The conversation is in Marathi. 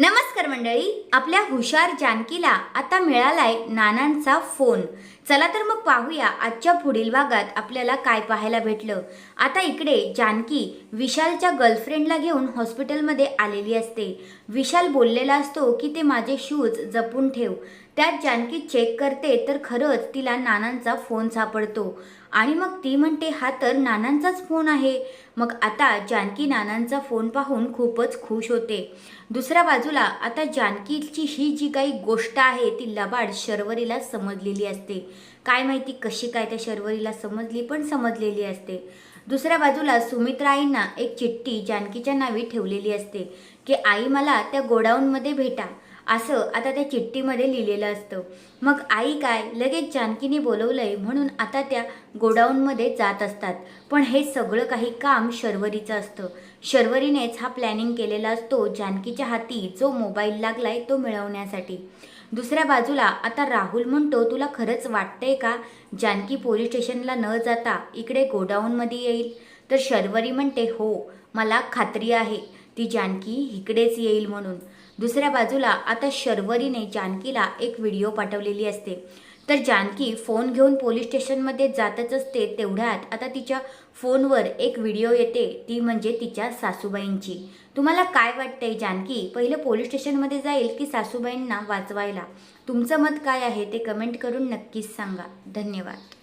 नमस्कार मंडळी, आपल्या हुशार जानकीला आता मिळालाय नानांचा फोन। चला तर मग पाहूया आजच्या पुढील भागात आपल्याला काय पाहायला भेटलं। आता इकडे जानकी विशालच्या गर्लफ्रेंडला घेऊन हॉस्पिटलमध्ये आलेली असते। विशाल बोललेला असतो की ते माझे शूज जपून ठेव। त्यात जानकी चेक करते तर खरंच तिला नानांचा फोन सापडतो आणि मग ती म्हणते हा तर नानांचाच फोन आहे। मग आता जानकी नानांचा फोन पाहून खूपच खुश होते। दुसऱ्या बाजूला आता जानकीची ही जी काही गोष्ट आहे ती लबाड शर्वरीला समजलेली असते। काय माहिती कशी काय त्या शर्वरीला समजली, पण समजलेली असते। दुसऱ्या बाजूला सुमित्रा आईंना एक चिठ्ठी जानकीच्या नावी ठेवलेली असते की आई मला त्या गोडाऊनमध्ये भेटा, असं आता त्या चिठ्ठीमध्ये लिहिलेलं असतं। मग आई काय लगेच जानकीने बोलवलंय म्हणून आता त्या गोडाऊनमध्ये जात असतात। पण हे सगळं काही काम शर्वरीचं असतं। शर्वरीनेच हा प्लॅनिंग केलेला असतो जानकीच्या हाती जो मोबाईल लागलाय तो मिळवण्यासाठी। दुसऱ्या बाजूला आता राहुल म्हणतो तुला खरंच वाटतंय का जानकी पोलीस स्टेशनला न जाता इकडे गोडाऊनमध्ये येईल? तर शर्वरी म्हणते हो, मला खात्री आहे ती जानकी इकडेच येईल म्हणून। दुसऱ्या बाजूला आता शर्वरीने जानकीला एक व्हिडिओ पाठवलेली असते। तर जानकी फोन घेऊन पोलीस स्टेशनमध्ये जातच असते। तेवढ्यात आता तिच्या फोनवर एक व्हिडिओ येते, ती म्हणजे तिच्या सासूबाईंची। तुम्हाला काय वाटतंय, जानकी पहिले पोलीस स्टेशनमध्ये जाईल की सासूबाईंना वाचवायला? तुमचं मत काय आहे ते कमेंट करून नक्कीच सांगा। धन्यवाद।